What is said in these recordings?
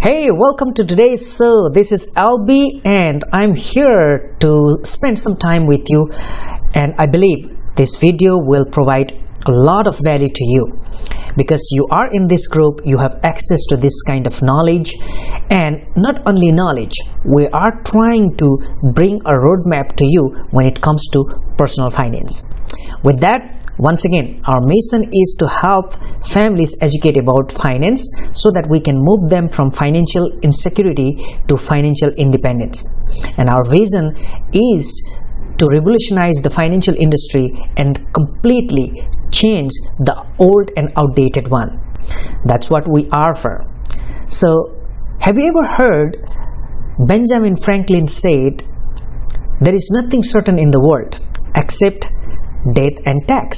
Hey, welcome to today's show. This is LB and I'm here to spend some time with you, and I believe this video will provide a lot of value to you because you are in this group, you have access to this kind of knowledge, and not only knowledge, we are trying to bring a roadmap to you when it comes to personal finance. With that, once again, our mission is to help families educate about finance so that we can move them from financial insecurity to financial independence. And our vision is to revolutionize the financial industry and completely change the old and outdated one. That's what we are for. So, have you ever heard Benjamin Franklin said, "There is nothing certain in the world except death and tax"?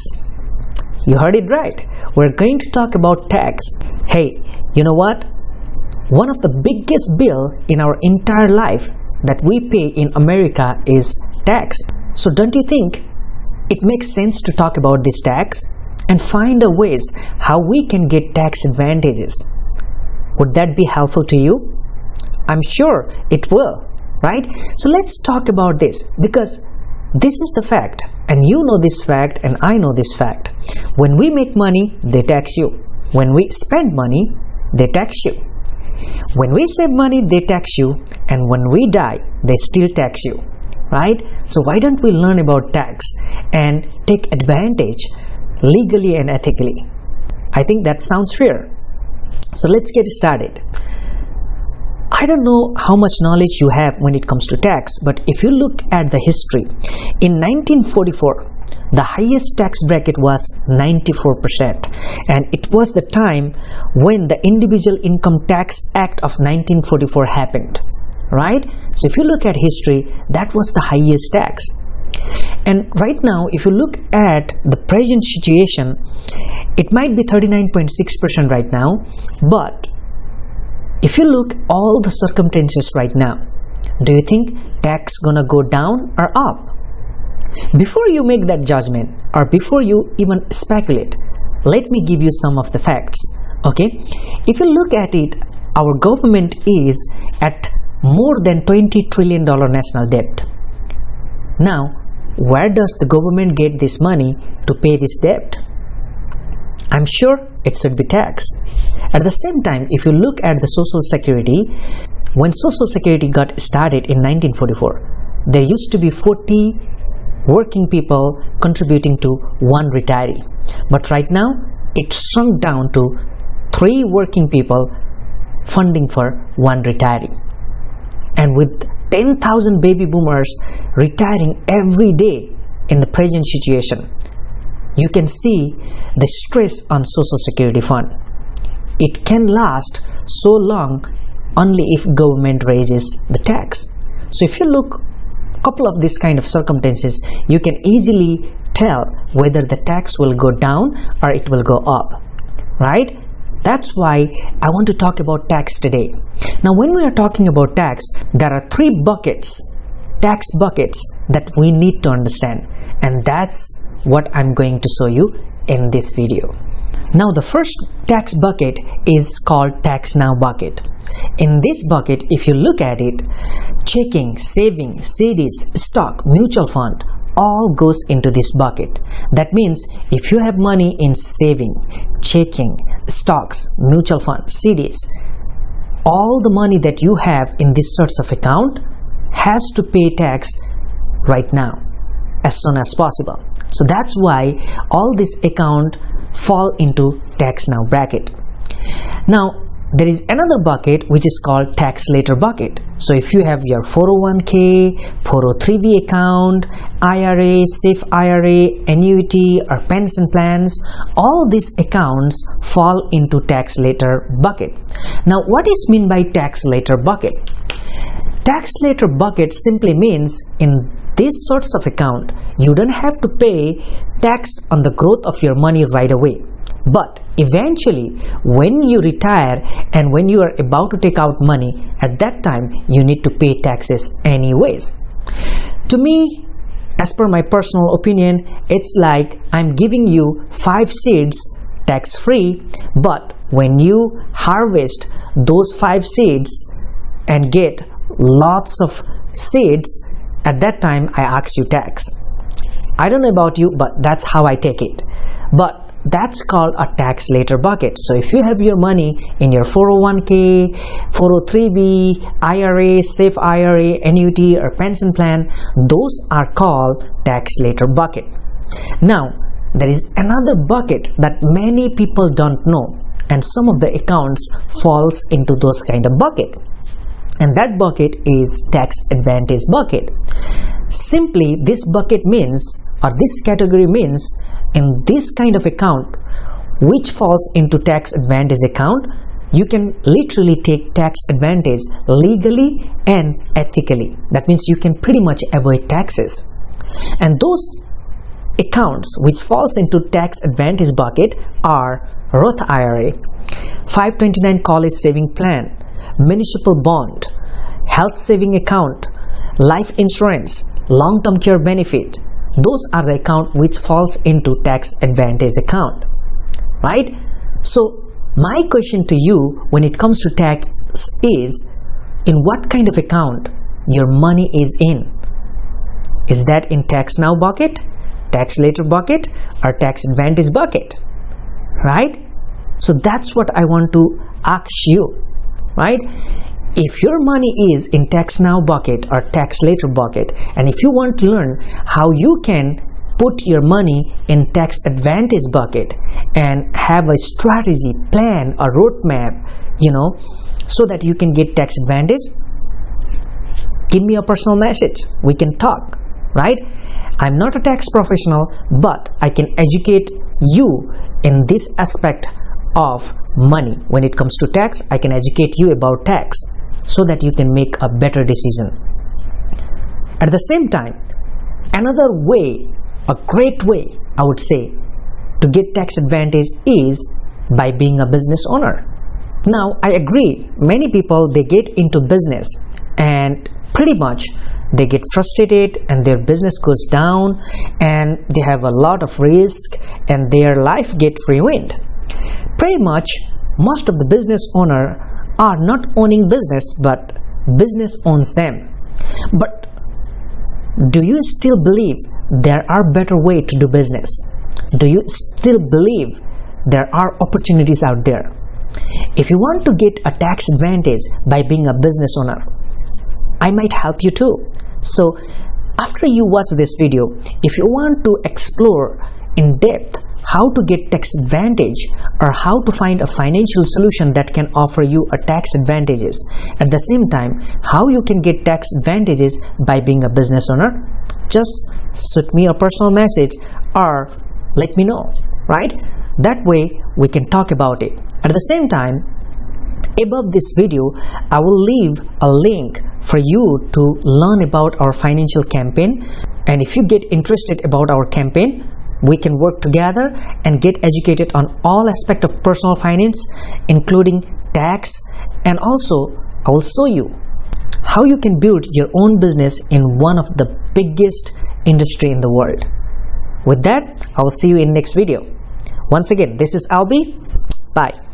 You heard it right. We're going to talk about tax. Hey, you know what? One of the biggest bill in our entire life that we pay in America is tax. So don't you think it makes sense to talk about this tax and find a ways how we can get tax advantages? Would that be helpful to you? I'm sure it will, right? So let's talk about this because this is the fact, and you know this fact and I know this fact. When we make money, they tax you. When we spend money, they tax you. When we save money, they tax you, and when we die, they still tax you, right? So why don't we learn about tax and take advantage legally and ethically? I think that sounds fair. So let's get started. I don't know how much knowledge you have when it comes to tax, but if you look at the history, in 1944, the highest tax bracket was 94%, and it was the time when the Individual Income Tax Act of 1944 happened, right? So if you look at history, that was the highest tax. And right now, if you look at the present situation, it might be 39.6% right now, but if you look all the circumstances right now, do you think tax gonna go down or up? Before you make that judgment or before you even speculate, let me give you some of the facts, okay? If you look at it, our government is at more than $20 trillion national debt. Now, where does the government get this money to pay this debt? I'm sure it should be taxed. At the same time, if you look at the Social Security, when Social Security got started in 1944, there used to be 40 working people contributing to one retiree. But right now, it shrunk down to 3 working people funding for one retiree. And with 10,000 baby boomers retiring every day in the present situation, you can see the stress on Social Security fund. It can last so long only if government raises the tax. So if you look a couple of these kind of circumstances, you can easily tell whether the tax will go down or it will go up, right? That's why I want to talk about tax today. Now, when we are talking about tax, there are 3 buckets, tax buckets that we need to understand, and that's what I'm going to show you in this video. Now, the first tax bucket is called Tax Now bucket. In this bucket, if you look at it, checking, saving, CDs, stock, mutual fund, all goes into this bucket. That means if you have money in saving, checking, stocks, mutual fund, CDs, all the money that you have in this sorts of account has to pay tax right now, as soon as possible. So that's why all this account fall into Tax Now bracket. Now, there is another bucket which is called Tax Later bucket. So if you have your 401k, 403b account, IRA, Safe IRA, annuity or pension plans, all these accounts fall into Tax Later bucket. Now, what is meant by Tax Later bucket? Tax Later bucket simply means in these sorts of account, you don't have to pay tax on the growth of your money right away. But eventually, when you retire and when you are about to take out money, at that time, you need to pay taxes anyways. To me, as per my personal opinion, it's like I'm giving you 5 seeds tax-free, but when you harvest those 5 seeds and get lots of seeds, at that time I ask you tax. I don't know about you, but that's how I take it. But that's called a tax later bucket. So if you have your money in your 401k, 403b, IRA, safe IRA, annuity or pension plan, those are called tax later bucket. Now there is another bucket that many people don't know, and some of the accounts falls into those kind of bucket, and that bucket is tax advantage bucket. Simply, this bucket means, or this category means, in this kind of account which falls into tax advantage account, you can literally take tax advantage legally and ethically. That means you can pretty much avoid taxes. And those accounts which falls into tax advantage bucket are Roth IRA, 529 college saving plan, municipal bond, health saving account, life insurance, long-term care benefit. Those are the account which falls into tax advantage account, right? So my question to you when it comes to tax is, in what kind of account your money is in? Is that in tax now bucket, tax later bucket, or tax advantage bucket, right? So that's what I want to ask you, right? If your money is in tax now bucket or tax later bucket, and if you want to learn how you can put your money in tax advantage bucket and have a strategy, plan, a roadmap, so that you can get tax advantage, give me a personal message. We can talk, right? I'm not a tax professional, but I can educate you in this aspect of money. When it comes to tax, I can educate you about tax, so that you can make a better decision. At the same time, another way, a great way, I would say, to get tax advantage is by being a business owner. Now, I agree, many people, they get into business and pretty much they get frustrated and their business goes down and they have a lot of risk and their life gets ruined. Pretty much, most of the business owner are not owning business, but business owns them. But do you still believe there are better ways to do business? Do you still believe there are opportunities out there? If you want to get a tax advantage by being a business owner, I might help you too. So after you watch this video, if you want to explore in depth how to get tax advantage or how to find a financial solution that can offer you a tax advantages, at the same time how you can get tax advantages by being a business owner, just shoot me a personal message or let me know, right? That way we can talk about it. At the same time, above this video I will leave a link for you to learn about our financial campaign, and if you get interested about our campaign, we can work together and get educated on all aspects of personal finance, including tax, and also I will show you how you can build your own business in one of the biggest industry in the world. With that, I will see you in next video. Once again, this is Albie. Bye.